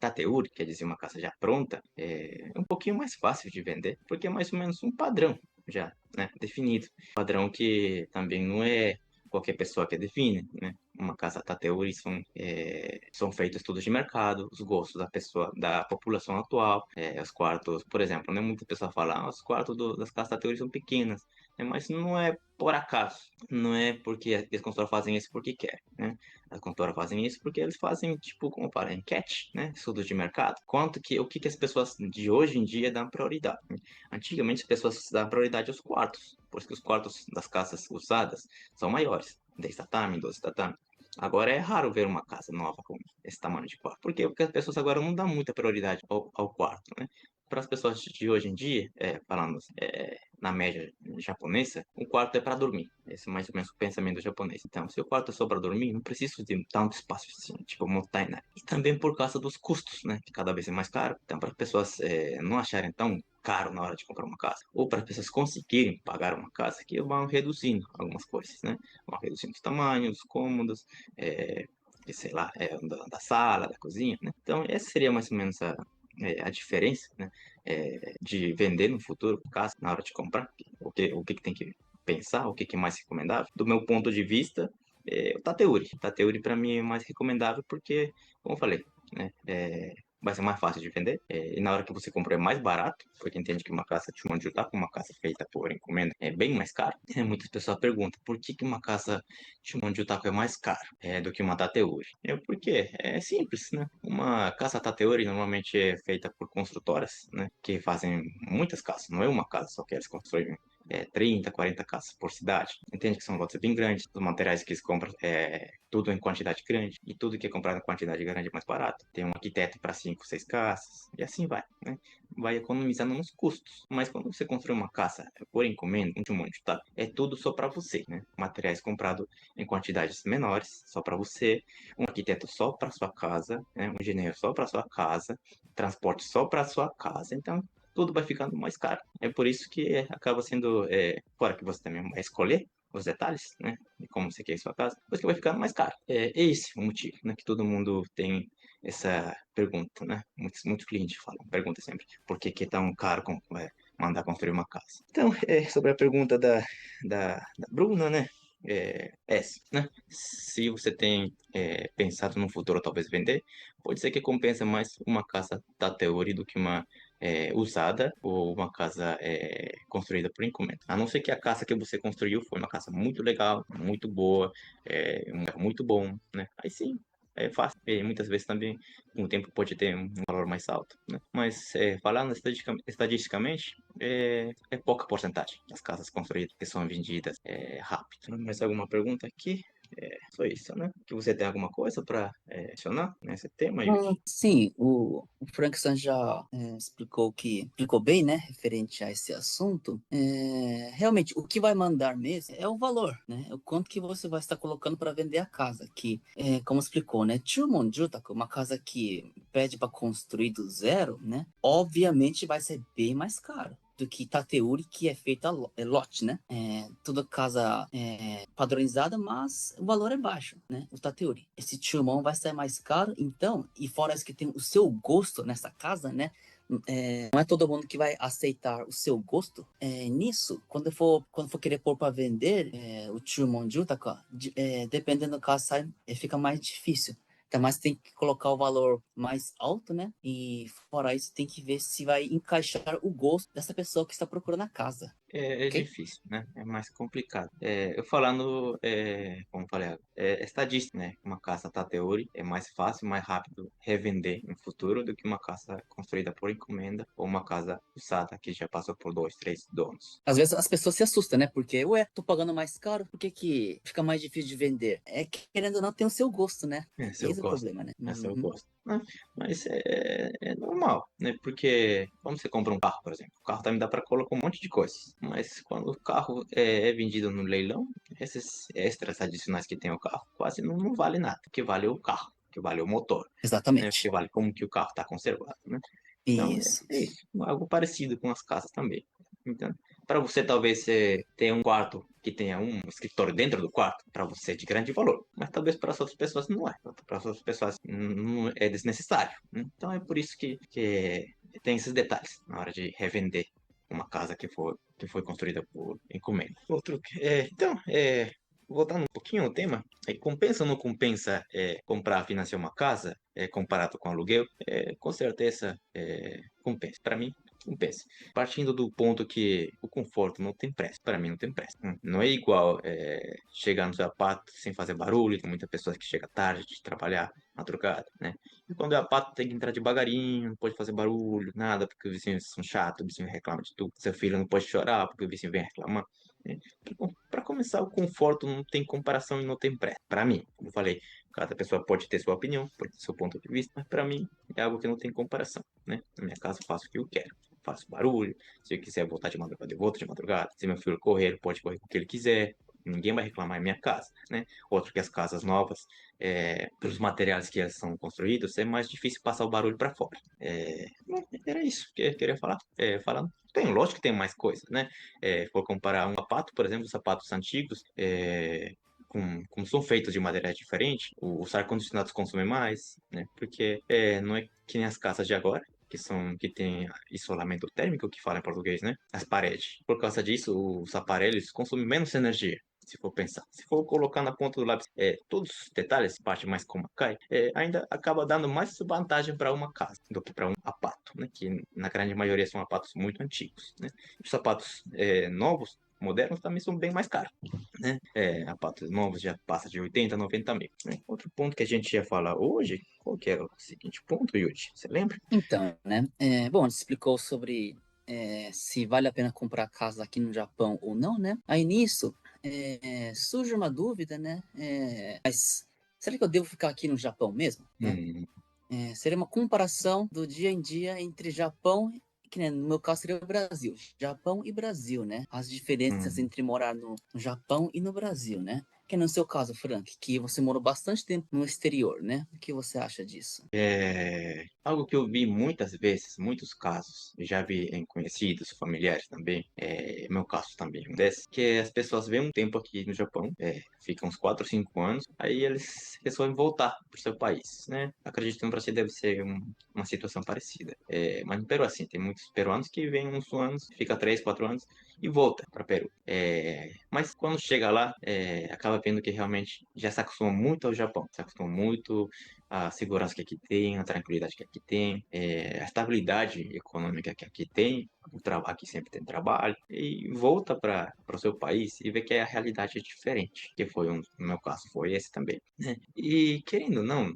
Tateuri, quer dizer, uma casa já pronta, é um pouquinho mais fácil de vender, porque é mais ou menos um padrão já, né, definido. Padrão que também não é qualquer pessoa que define, né? Uma casa Tateuri são feitos estudos de mercado, os gostos da pessoa, da população atual, os quartos, por exemplo, né? Muita pessoa fala, os quartos das casas Tateuri são pequenas, né? Mas não é por acaso, não é porque as construtoras fazem isso porque querem, né? As construtoras fazem isso porque eles fazem, tipo, como para enquete, né? Estudos de mercado. O que as pessoas de hoje em dia dão prioridade. Antigamente as pessoas davam prioridade aos quartos, por isso que os quartos das casas usadas são maiores, 10 tatame, 12 tatame. Agora é raro ver uma casa nova com esse tamanho de quarto. Por quê? Porque as pessoas agora não dão muita prioridade ao quarto, né? Para as pessoas de hoje em dia, falando na média japonesa, o quarto é para dormir. Esse é mais ou menos o pensamento japonês. Então, se o quarto é só para dormir, não preciso de tanto espaço assim, tipo montanha. E também por causa dos custos, né? Que cada vez é mais caro. Então, para as pessoas não acharem tão caro na hora de comprar uma casa, ou para as pessoas conseguirem pagar uma casa, que vão reduzindo algumas coisas, né? Vão reduzindo os tamanhos, os cômodos, sei lá, da sala, da cozinha, né? Então, essa seria mais ou menos a diferença, né? De vender no futuro, casa, na hora de comprar, o que tem que pensar, o que é mais recomendável. Do meu ponto de vista, o Tateuri. Tateuri para mim é mais recomendável porque, como eu falei, né? Vai ser mais fácil de vender. E na hora que você compra é mais barato, porque entende que uma casa de Shumanjutaka, uma casa feita por encomenda, é bem mais caro. Muitas pessoas perguntam por que uma casa de Shumanjutaka é mais cara do que uma Tateuri. Por quê? É simples, né? Uma casa Tateuri normalmente é feita por construtoras, né? Que fazem muitas casas, não é uma casa só que eles constroem 30, 40 casas por cidade. Entende que são lotes bem grandes, os materiais que eles compram tudo em quantidade grande, e tudo que é comprado em quantidade grande é mais barato. Tem um arquiteto para 5, 6 casas, e assim vai, né? Vai economizando nos custos. Mas quando você constrói uma casa por encomenda, um monte, tá? É tudo só para você, né? Materiais comprados em quantidades menores, só para você, um arquiteto só para sua casa, né? Um engenheiro só para sua casa, transporte só para sua casa. Então, tudo vai ficando mais caro. É por isso que acaba sendo, fora que você também vai escolher os detalhes, né, de como você quer a sua casa, depois que vai ficando mais caro. É esse o motivo, né, que todo mundo tem essa pergunta, né? Muitos clientes falam, perguntam sempre, por que é tão caro mandar construir uma casa? Então, sobre a pergunta da Bruna, né, essa, né? Se você tem pensado no futuro talvez vender, pode ser que compensa mais uma casa da Teori do que uma usada ou uma casa construída por encomenda. A não ser que a casa que você construiu foi uma casa muito legal, muito boa, um carro muito bom, né? Aí sim, é fácil. E muitas vezes também, com o tempo, pode ter um valor mais alto, né? Mas, falando estatisticamente, é pouca porcentagem das casas construídas que são vendidas rápido. Mais alguma pergunta aqui? Só isso, né? Que você tem alguma coisa para adicionar nesse tema, Yuri? Sim, o Frankson já explicou bem, né, referente a esse assunto. Realmente, o que vai mandar mesmo é o valor, né? O quanto que você vai estar colocando para vender a casa. Que, como explicou, né, Chumonjutaka, uma casa que pede para construir do zero, né? Obviamente vai ser bem mais caro do que Tateuri, que é feita lote, né? Toda casa padronizada, mas o valor é baixo, né? O Tateuri. Esse Chumon vai ser mais caro, então, e fora isso que tem o seu gosto nessa casa, né? Não é todo mundo que vai aceitar o seu gosto. Nisso, quando for querer pôr para vender o Chumon Jutaka, dependendo do caso, fica mais difícil. Então, mas tem que colocar o valor mais alto, né? E fora isso, tem que ver se vai encaixar o gosto dessa pessoa que está procurando a casa, É ok? difícil, né? É mais complicado. Eu falando, como falei, estatística, né? Uma casa Tateuri é mais fácil, mais rápido revender no futuro do que uma casa construída por encomenda ou uma casa usada que já passou por dois, três donos. Às vezes as pessoas se assustam, né? Porque, ué, tô pagando mais caro, por que que fica mais difícil de vender? É que, querendo ou não, tem o seu gosto, né? Esse eu Esse é o gosto. problema, né? Essa eu Uhum. gosto. Né? Mas é normal, né? Porque quando você compra um carro, por exemplo, o carro também dá para colocar um monte de coisas. Mas quando o carro é vendido no leilão, esses extras adicionais que tem o carro quase não vale nada. O que vale é o carro, o que vale é o motor, né? O que Exatamente. vale como que o carro está conservado, né? Então Isso. é isso. Algo parecido com as casas também. Então, para você talvez ter um quarto que tenha um escritório dentro do quarto, para você é de grande valor. Mas talvez para as outras pessoas não é. Para as outras pessoas não é desnecessário, né? Então é por isso que tem esses detalhes na hora de revender uma casa que foi construída por encomenda. Voltando um pouquinho ao tema, compensa ou não compensa comprar, financiar uma casa comparado com aluguel? Com certeza compensa. Para mim, compensa. Partindo do ponto que o conforto não tem preço. Para mim, não tem preço. Não é igual chegar no seu apartamento sem fazer barulho. Tem muitas pessoas que chegam tarde de trabalhar madrugada, né? E quando é apartamento tem que entrar devagarinho, não pode fazer barulho, nada, porque os vizinhos são chatos, o vizinho reclama de tudo. Seu filho não pode chorar porque o vizinho vem reclamar, né? Para começar, o conforto não tem comparação e não tem preço. Para mim, como eu falei, cada pessoa pode ter sua opinião, pode ter seu ponto de vista, mas para mim é algo que não tem comparação, né? Na minha casa eu faço o que eu quero. Faço barulho, se eu quiser voltar de madrugada, eu volto de madrugada. Se meu filho correr, ele pode correr com o que ele quiser. Ninguém vai reclamar em minha casa, né? Outro que as casas novas, pelos materiais que elas são construídos, é mais difícil passar o barulho para fora. Era isso que eu queria falar. Falando, tem, lógico que tem mais coisas, né? For comparar um sapato, por exemplo, sapatos antigos, como são feitos de maneira diferente, os ar-condicionados consomem mais, né? Porque não é que nem as casas de agora, que tem isolamento térmico, que fala em português, né? As paredes. Por causa disso, os aparelhos consomem menos energia. Se for pensar, se for colocar na ponta do lápis todos os detalhes, parte mais como cai, ainda acaba dando mais vantagem para uma casa do que para um sapato, né? Que na grande maioria são sapatos muito antigos, né? Os sapatos novos, modernos, também são bem mais caros, né? Sapatos novos já passa de 80, 90 mil, né? Outro ponto que a gente ia falar hoje, qual que era o seguinte ponto, Yuri? Você lembra? Então, né? Bom, você explicou sobre se vale a pena comprar casa aqui no Japão ou não, né? Aí nisso surge uma dúvida, né? Mas será que eu devo ficar aqui no Japão mesmo, né? Hum, Seria uma comparação do dia em dia entre Japão, que né, no meu caso seria o Brasil. Japão e Brasil, né? As diferenças hum. entre morar no Japão e no Brasil, né? Que no seu caso, Frank, que você morou bastante tempo no exterior, né? O que você acha disso? Algo que eu vi muitas vezes, muitos casos, eu já vi em conhecidos, familiares também, meu caso também, um desses, que as pessoas vêm um tempo aqui no Japão, ficam uns 4 ou 5 anos, aí eles resolvem voltar para o seu país, né? Acredito que no Brasil deve ser uma situação parecida. Mas no Peru, assim, tem muitos peruanos que vêm uns anos, fica 3, 4 anos, e volta para Peru. Mas quando chega lá, acaba vendo que realmente já se acostuma muito ao Japão, se acostuma muito à segurança que aqui tem, à tranquilidade que aqui tem, a estabilidade econômica que aqui tem, aqui sempre tem trabalho, e volta para o seu país e vê que a realidade é diferente, que foi no meu caso, foi esse também, né? E querendo ou não,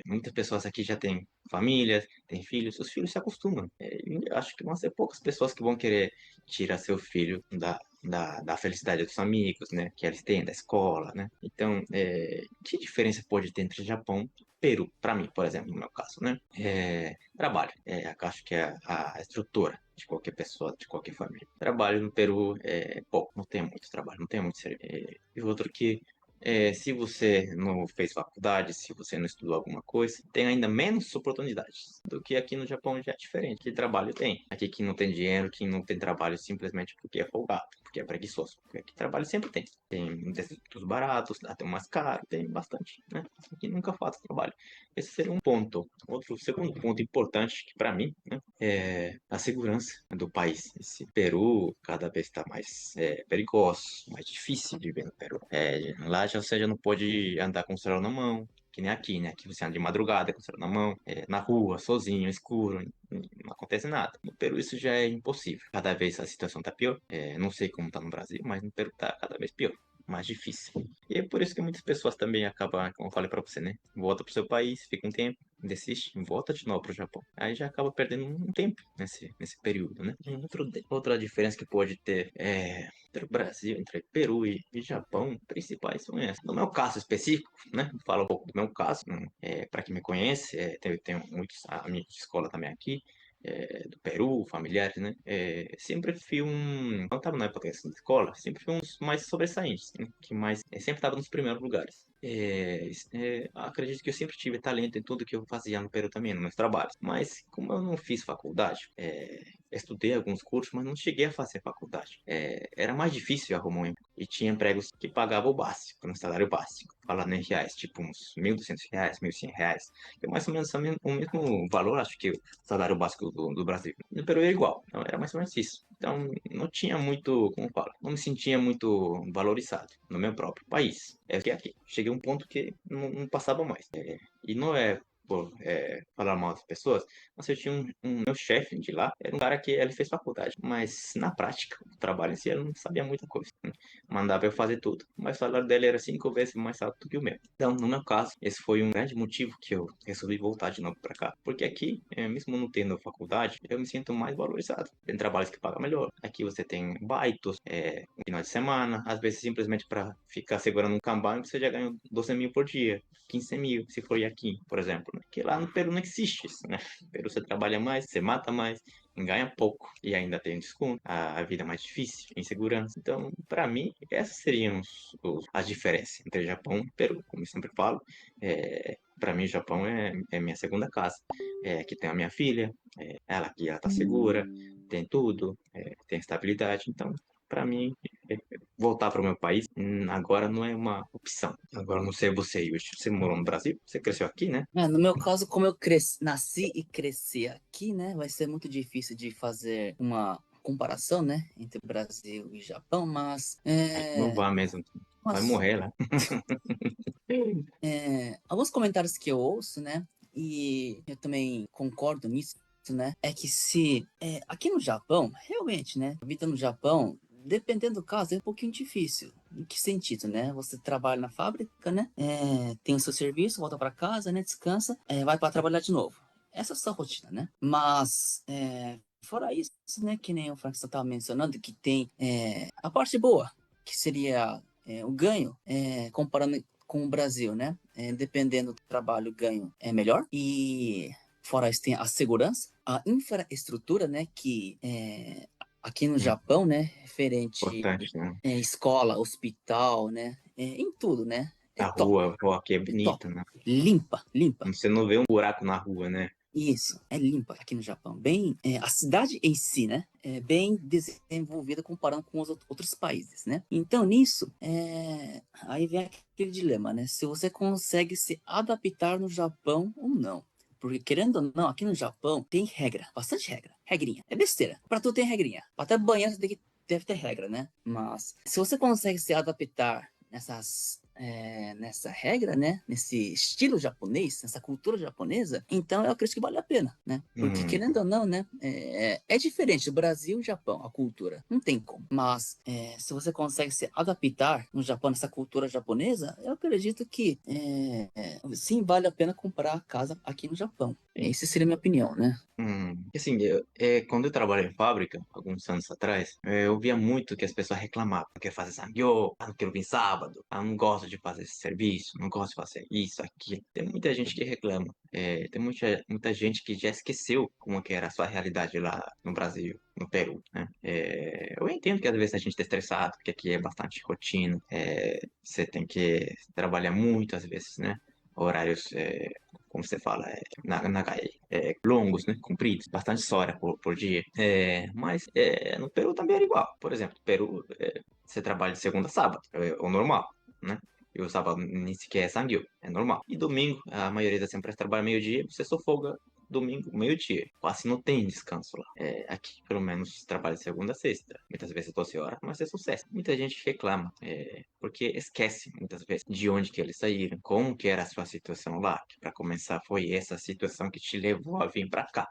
muitas pessoas aqui já têm famílias, têm filhos, os filhos se acostumam. E acho que vão ser poucas pessoas que vão querer tirar seu filho da felicidade dos amigos, né? Que eles têm, da escola, né? Então, que diferença pode ter entre Japão e Peru, para mim, por exemplo, no meu caso, né? Trabalho, acho que é a estrutura de qualquer pessoa, de qualquer família. Trabalho no Peru é pouco, não tem muito trabalho, não tem muito serviço. E outro que se você não fez faculdade, se você não estudou alguma coisa, tem ainda menos oportunidades do que aqui no Japão já é diferente. Que trabalho tem? Aqui quem não tem dinheiro, quem não tem trabalho simplesmente porque é folgado, porque é preguiçoso. Porque aqui trabalho sempre tem. Tem institutos baratos, até mais caro, tem bastante, né? Aqui nunca falta trabalho. Esse seria um ponto. Outro segundo ponto importante que para mim, né, é a segurança do país. Esse Peru cada vez está mais perigoso, mais difícil de ver no Peru. Lá já você já não pode andar com o celular na mão, que nem aqui, né? Aqui você anda de madrugada com o celular na mão, na rua, sozinho, escuro, não acontece nada. No Peru isso já é impossível. Cada vez a situação tá pior. Não sei como tá no Brasil, mas no Peru tá cada vez pior. Mais difícil. E é por isso que muitas pessoas também acabam, como eu falei pra você, né? Volta pro seu país, fica um tempo, desiste, volta de novo pro Japão. Aí já acaba perdendo um tempo nesse período, né? Outra diferença que pode ter entre o Brasil, entre Peru e Japão, principais são essas. No meu caso específico, né? Vou falar um pouco do meu caso, para quem me conhece, tenho muitos amigos de escola também aqui, do Peru, familiares, né? Sempre fui quando estava na época da escola, sempre fui um dos mais sobressaentes, né? Que mais, sempre estava nos primeiros lugares. Acredito que eu sempre tive talento em tudo que eu fazia no Peru também, nos meus trabalhos. Mas como eu não fiz faculdade, estudei alguns cursos, mas não cheguei a fazer faculdade. Era mais difícil arrumar um emprego. E tinha empregos que pagavam o básico, no salário básico. Falando em reais, tipo uns R$ 1.200, R$ 1.100. Que é mais ou menos o mesmo valor, acho que o salário básico do Brasil. No Peru é igual, então era mais ou menos isso. Então não tinha muito, como falo, não me sentia muito valorizado no meu próprio país. É que aqui, cheguei a um ponto que não passava mais. E não é por falar mal das pessoas, mas eu tinha meu chefe de lá, era um cara que ele fez faculdade, mas na prática, o trabalho em si, ele não sabia muita coisa, né? Mandava eu fazer tudo, mas o salário dele era 5 vezes mais alto do que o meu. Então, no meu caso, esse foi um grande motivo que eu resolvi voltar de novo para cá, porque aqui, mesmo não tendo faculdade, eu me sinto mais valorizado. Tem trabalhos que pagam melhor. Aqui você tem baitos, no final de semana, às vezes simplesmente para ficar segurando um cambão, você já ganha 12 mil por dia. 15 mil, se for aqui, por exemplo, né? Que lá no Peru não existe isso, né? No Peru você trabalha mais, você mata mais, ganha pouco e ainda tem desconto, a vida é mais difícil, insegurança. Então, para mim, essas seriam as diferenças entre Japão e Peru, como eu sempre falo. Para mim, o Japão é minha segunda casa. Aqui tem a minha filha, ela aqui ela tá segura, tem tudo, tem estabilidade. Então, para mim, voltar para o meu país agora não é uma opção. Agora, não sei você, Yuri, você morou no Brasil? Você cresceu aqui, né? No meu caso, como eu nasci e cresci aqui, né, vai ser muito difícil de fazer uma comparação, né, entre Brasil e Japão, mas Não vá mesmo. Vai mas, morrer lá. alguns comentários que eu ouço, né, e eu também concordo nisso, né, é que se aqui no Japão, realmente, né, a vida no Japão, dependendo do caso, é um pouquinho difícil. Em que sentido, né? Você trabalha na fábrica, né? Tem o seu serviço, volta para casa, né? Descansa, vai para trabalhar de novo. Essa é a sua rotina, né? Mas fora isso, né? Que nem o Frank estava mencionando, que tem a parte boa, que seria o ganho, comparando com o Brasil, né? Dependendo do trabalho, o ganho é melhor. E fora isso, tem a segurança, a infraestrutura, né? Que aqui no Japão, né? Referente Importante, né? escola, hospital, né? Em tudo, né? É A top, rua, pô, aqui é é top. bonita, né? Limpa, limpa. Você não vê um buraco na rua, né? Isso, é limpa aqui no Japão. Bem, a cidade em si, né? É bem desenvolvida comparando com os outros países, né? Então, nisso, aí vem aquele dilema, né? Se você consegue se adaptar no Japão ou não. Porque, querendo ou não, aqui no Japão tem regra, bastante regra. Regrinha. É besteira. Pra tudo tem regrinha. Pra até banheiro você tem que deve ter regra, né? Mas se você consegue se adaptar nessa regra, né? Nesse estilo japonês, nessa cultura japonesa, então eu acredito que vale a pena, né? Porque Hum, querendo ou não, né? É diferente do Brasil e Japão, a cultura. Não tem como. Mas se você consegue se adaptar no Japão, nessa cultura japonesa, eu acredito que sim, vale a pena comprar a casa aqui no Japão. sim. Essa seria a minha opinião, né? Assim, quando eu trabalhei em fábrica, alguns anos atrás, eu via muito que as pessoas reclamavam, não quero fazer sangyo, não quero vir sábado, não gosto de fazer esse serviço, não gosto de fazer isso, aquilo. Tem muita gente que reclama, tem muita gente que já esqueceu como que era a sua realidade lá no Brasil, no Peru, né? Eu entendo que às vezes a gente está estressado, porque aqui é bastante rotina, você tem que trabalhar muito às vezes, né? Horários, como você fala, longos, né? Compridos, bastante hora por dia. Mas no Peru também era igual. Por exemplo, no Peru, você trabalha de segunda a sábado, é o normal, né? E o sábado nem sequer é sangue, é normal. E domingo, a maioria das empresas trabalha meio-dia, você só folga domingo, meio-dia. Quase não tem descanso lá. Aqui, pelo menos, trabalha de segunda a sexta. Muitas vezes 12 horas, mas é sucesso. Muita gente reclama, porque esquece, muitas vezes, de onde que eles saíram, como que era a sua situação lá. Que para começar, foi essa situação que te levou a vir para cá.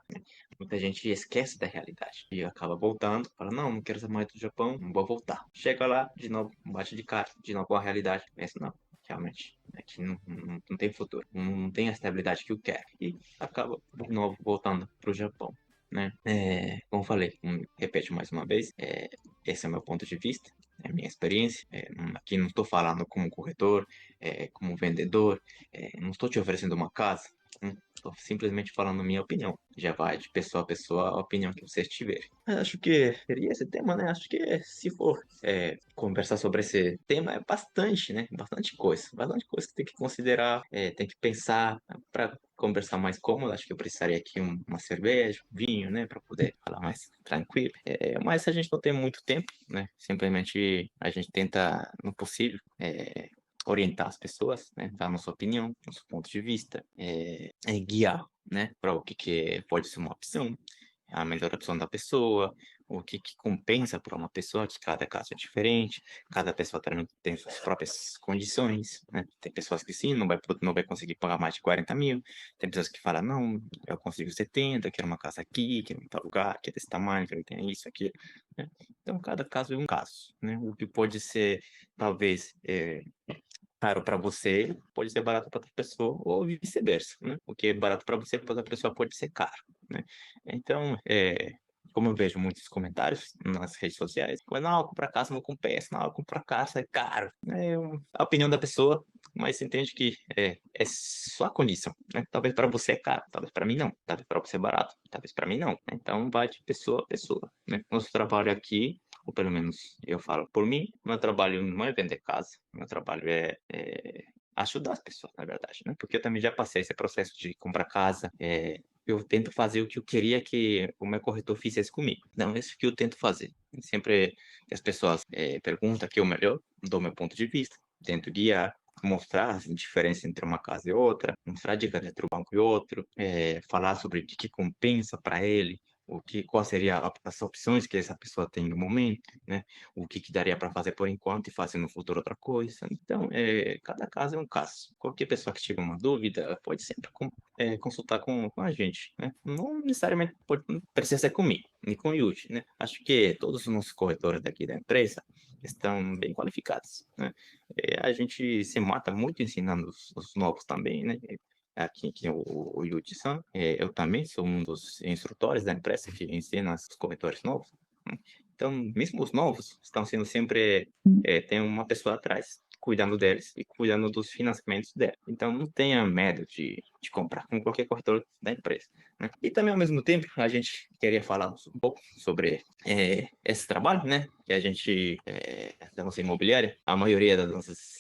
Muita gente esquece da realidade e acaba voltando, fala, não, não quero ser mais do Japão, não vou voltar. Chega lá, de novo, bate de cara, de novo com a realidade. Pensa, não, realmente, aqui não tem futuro, não tem a estabilidade que eu quero. E acaba, de novo, voltando pro Japão. Né? Como eu falei, repete mais uma vez, esse é o meu ponto de vista, é a minha experiência. Aqui não estou falando como corretor, como vendedor, não estou te oferecendo uma casa. Estou simplesmente falando minha opinião. Já vai de pessoa a pessoa a opinião que vocês tiverem. Acho que seria esse tema, né? Acho que se for conversar sobre esse tema é bastante, né? Bastante coisa que tem que considerar, tem que pensar para conversar mais cômodo. Acho que eu precisaria aqui uma cerveja, um vinho, né? Para poder falar mais tranquilo. Mas a gente não tem muito tempo, né? Simplesmente a gente tenta, no possível, orientar as pessoas, né, dar nossa opinião, nosso ponto de vista, guiar, né, para o que pode ser uma opção, a melhor opção da pessoa, o que compensa para uma pessoa, que cada caso é diferente, cada pessoa também tem suas próprias condições, né? Tem pessoas que sim, não vai conseguir pagar mais de 40 mil, tem pessoas que falam, não, eu consigo 70, quero uma casa aqui, quero em tal lugar, quero desse tamanho, quero ter isso, aquilo, né? Então, cada caso é um caso, né? O que pode ser, talvez, caro para você pode ser barato para outra pessoa ou vice-versa, né? O que é barato para você para outra pessoa pode ser caro, né? Então, como eu vejo muitos comentários nas redes sociais, não, comprar casa não compensa, não, comprar casa é caro. A opinião da pessoa, mas você entende que é sua condição, né? Talvez para você é caro, talvez para mim não, talvez para você é barato, talvez para mim não. Então, vai de pessoa a pessoa, né? Nosso trabalho aqui, ou pelo menos eu falo por mim, meu trabalho não é vender casa, meu trabalho é ajudar as pessoas, na verdade, né? Porque eu também já passei esse processo de comprar casa, eu tento fazer o que eu queria que o meu corretor fizesse comigo. Não, é isso que eu tento fazer. Sempre que as pessoas perguntam que é o melhor, dou meu ponto de vista, tento guiar, mostrar a diferença entre uma casa e outra, mostrar a diferença entre um banco e outro, falar sobre o que compensa para ele, qual seria as opções que essa pessoa tem no momento, né? O que daria para fazer por enquanto e fazer no futuro outra coisa. Então, cada caso é um caso. Qualquer pessoa que tiver uma dúvida pode sempre consultar com a gente, né? Não necessariamente não precisa ser comigo, nem com o Yuji, né? Acho que todos os nossos corretores daqui da empresa estão bem qualificados, né? A gente se mata muito ensinando os novos também, né? Aqui que é o Yuji-san, eu também sou um dos instrutores da empresa que ensina os corretores novos, né? Então, mesmo os novos estão sendo sempre, tem uma pessoa atrás cuidando deles e cuidando dos financiamentos deles. Então, não tenha medo de comprar com qualquer corretor da empresa, né? E também, ao mesmo tempo, a gente queria falar um pouco sobre esse trabalho, né? Que a gente, da nossa imobiliária, a maioria das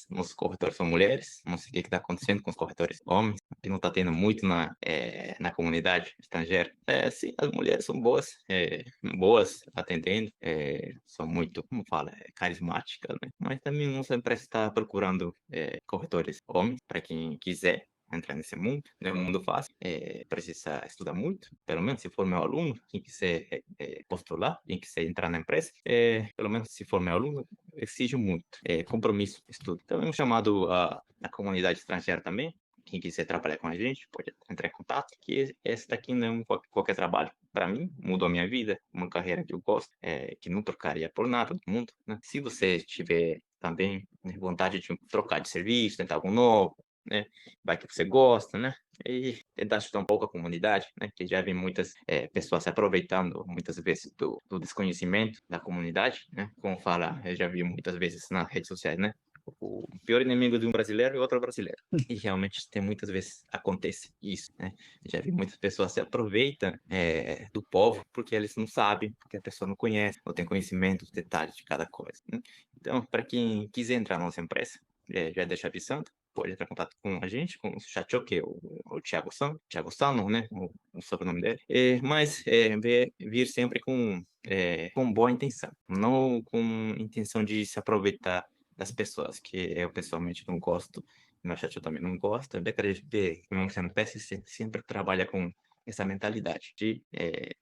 nossos corretores são mulheres. Não sei o que está acontecendo com os corretores homens, que não está tendo muito na comunidade estrangeira. Sim, as mulheres são boas atendendo, são muito, como fala, carismáticas, né? Mas também não sempre está procurando corretores homens, para quem quiser. entrar nesse mundo, não é um mundo fácil, precisa estudar muito, pelo menos se for meu aluno, tem que ser postular, tem que ser entrar na empresa, pelo menos se for meu aluno, exige muito, compromisso, estudo. Então é um chamado à comunidade estrangeira também, quem quiser trabalhar com a gente pode entrar em contato, que esse daqui não é qualquer trabalho. Para mim, mudou a minha vida, uma carreira que eu gosto, que não trocaria por nada do mundo, né? Se você tiver também, né, vontade de trocar de serviço, tentar algo novo, né? Vai que você gosta, né? E tentar ajudar um pouco a comunidade, né? Que já vi muitas pessoas se aproveitando muitas vezes do desconhecimento da comunidade, né? Como fala, eu já vi muitas vezes nas redes sociais, né? O pior inimigo de um brasileiro é outro brasileiro. E realmente tem muitas vezes acontece isso, né? Já vi muitas pessoas se aproveitam do povo porque eles não sabem, porque a pessoa não conhece, não tem conhecimento dos detalhes de cada coisa, né? Então, para quem quiser entrar na nossa empresa, já deixa avisando, pode entrar em contato com a gente, com o Chacho, que é o Thiago Sano, né? O sobrenome dele. Mas vir sempre com boa intenção, não com intenção de se aproveitar das pessoas, que eu pessoalmente não gosto, meu chat também não gosta. Eu acredito que o Luciano Pesce sempre trabalha com essa mentalidade de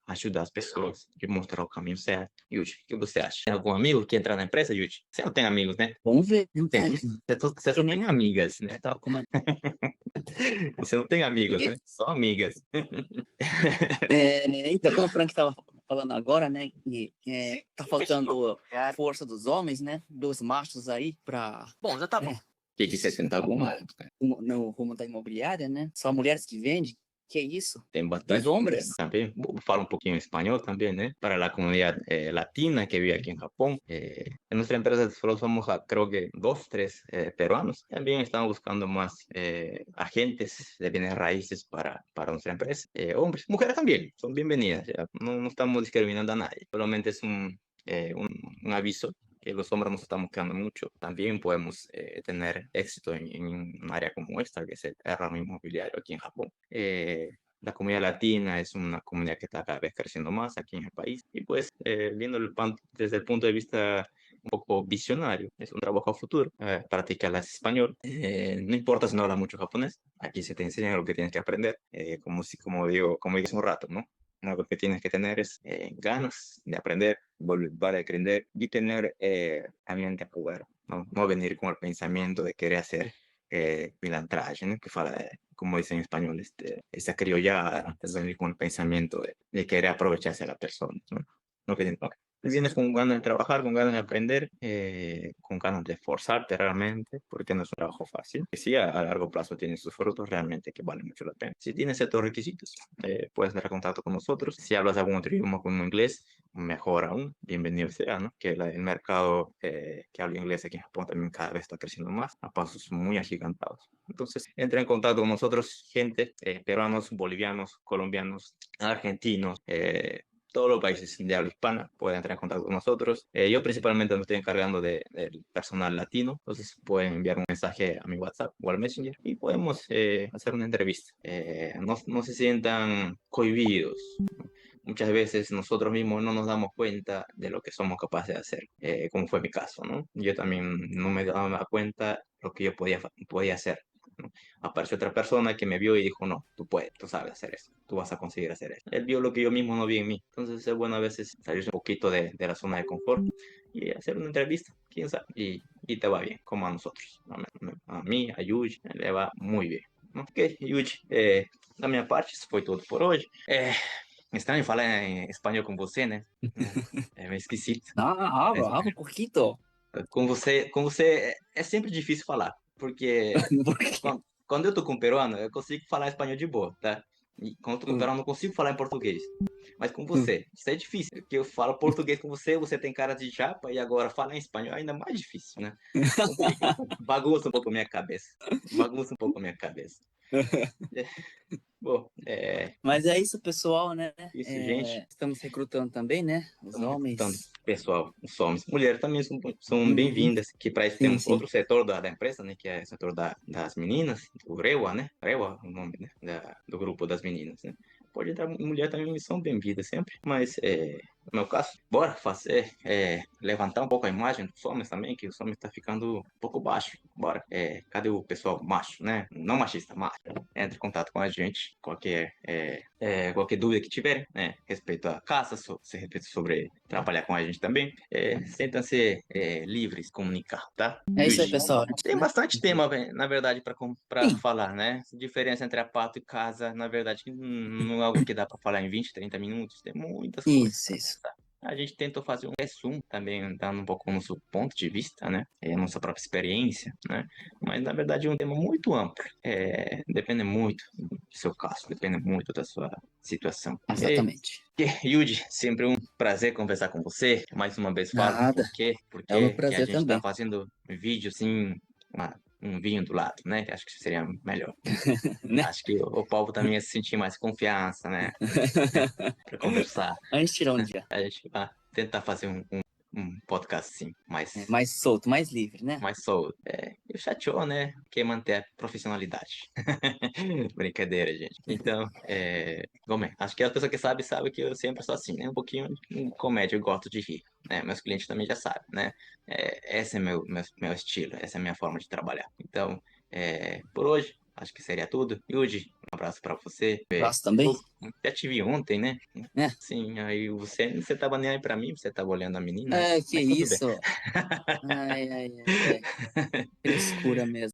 ajudar as pessoas, de mostrar o caminho certo. Yuji, o que você acha? Tem algum amigo que entra na empresa, Yuji? Você não tem amigos, né? Vamos ver. Tem. Você só tem amigas, né? Tá, como é? Você não tem amigos, né? Só amigas. Então, como o Frank estava falando agora, né, que tá faltando a força dos homens, né, dos machos aí para Bom, já tá bom. O que você tenta alguma? no rumo da imobiliária, né? Só mulheres que vendem. Que isso? Tem bastante Os hombres. mulher también. Falo un poquito español también, ¿eh? Para la comunidad latina que vive aquí en Japón. En nuestra empresa solo somos, creo que, dos, tres peruanos. También estamos buscando más agentes de bienes raíces para nuestra empresa. Hombres, mujeres también, son bienvenidas. Ya. No, no estamos discriminando a nadie. Solamente es un aviso que los hombres nos estamos quedando mucho. También podemos tener éxito en un área como esta, que es el ramo inmobiliario aquí en Japón. La comunidad latina es una comunidad que está cada vez creciendo más aquí en el país. Y pues, viendo desde el punto de vista un poco visionario, es un trabajo a futuro. Practicar español. No importa si no hablas mucho japonés, aquí se te enseña lo que tienes que aprender. Como dije hace un rato, ¿no? Lo que tienes que tener es ganas de aprender, volver a aprender y tener mente afuera, ¿no? No venir con el pensamiento de querer hacer pilantraje, ¿no? Que fala, como dicen en español, esa criollada, es venir con el pensamiento de querer aprovecharse a la persona, ¿no? No que no. Vienes con ganas de trabajar, con ganas de aprender, con ganas de esforzarte realmente, porque no es un trabajo fácil. Que sí, a largo plazo tiene sus frutos realmente que valen mucho la pena. Si tienes ciertos requisitos, puedes tener contacto con nosotros. Si hablas algún otro idioma como inglés, mejor aún, bienvenido sea, ¿no? Que el mercado que habla inglés aquí en Japón también cada vez está creciendo más, a pasos muy agigantados. Entonces, entra en contacto con nosotros, gente, peruanos, bolivianos, colombianos, argentinos, todos los países de habla hispana pueden entrar en contacto con nosotros. Yo principalmente me estoy encargando del personal latino, entonces pueden enviar un mensaje a mi WhatsApp o al Messenger y podemos hacer una entrevista. No se sientan cohibidos. Muchas veces nosotros mismos no nos damos cuenta de lo que somos capaces de hacer, como fue mi caso, ¿no? Yo también no me daba cuenta lo que yo podía hacer, ¿no? Apareció otra persona que me vio y dijo, no, tú puedes, tú sabes hacer eso, tú vas a conseguir hacer eso. Él vio lo que yo mismo no vi en mí. Entonces es bueno a veces salirse un poquito de la zona de confort y hacer una entrevista, quién sabe, y te va bien, como a nosotros. A mí, a Yuji, le va muy bien. Ok, Yuji, da minha parte, isso foi tudo por hoje. Estranho falar em espanhol com você, né? É meio esquisito. Ah, Mas, habla un poquito. com você é sempre difícil falar, porque ¿Por qué? quando eu tô com peruano, eu consigo falar espanhol de boa, tá? E quando eu tô com peruano, eu não consigo falar em português. Mas com você, isso é difícil, porque eu falo português com você, você tem cara de japa, e agora falar em espanhol é ainda mais difícil, né? Complica, bagunça um pouco a minha cabeça. Bagunça um pouco a minha cabeça. Bom, Mas é isso, pessoal, né? isso, gente. Estamos recrutando também, né? Os Estamos recrutando homens. pessoal, os homens. Mulheres também são Uhum. bem-vindas, que para isso Sim, temos sim. outro setor da empresa, né, que é o setor das meninas, o REWA, né? REWA, o nome, né, do grupo das meninas, né? Pode entrar mulher também, são bem-vindas sempre, mas no meu caso, bora fazer, levantar um pouco a imagem dos homens também, que os homens está ficando um pouco baixo bora. Cadê o pessoal macho, né? Não machista, macho. Entre em contato com a gente, qualquer dúvida que tiverem, né? Respeito à caça, respeito sobre trabalhar com a gente também. Sintam-se livres de comunicar, tá? É isso aí, Yuji, pessoal. tem Né? bastante tema, na verdade, para Sim, falar, né? Diferença entre a pato e casa, na verdade, que não é algo que dá para falar em 20, 30 minutos. Tem muitas coisas isso, para isso. conversar. A gente tentou fazer um resumo também, dando um pouco o nosso ponto de vista, né? A nossa própria experiência, né? Mas, na verdade, é um tema muito amplo. Depende muito do seu caso, depende muito da sua situação. Exatamente. Yudi, sempre um prazer conversar com você. Mais uma vez falo, Nada. por quê? É o meu Porque que a prazer gente está também. fazendo vídeo assim, um vinho do lado, né? Acho que seria melhor. Né? Acho que o povo também ia se sentir mais confiança, né? Para conversar. A gente tirar um dia. A gente vai tentar fazer um podcast assim, Mais solto, mais livre, né? mais solto. E o chateou, né? Quer manter a profissionalidade. Brincadeira, gente. Então, como acho que a pessoa que sabe que eu sempre sou assim, né? Um pouquinho de comédia, eu gosto de rir, né? Meus clientes também já sabem, né? Esse é meu estilo, essa é a minha forma de trabalhar. Então, por hoje, acho que seria tudo. Yuji, um abraço pra você. Abraço também. Já te vi ontem, né? Né? Sim, aí você tava nem aí pra mim, você tava olhando a menina, né? É, que Mas tudo bem. isso. Ai, ai, ai, ai. Frescura mesmo.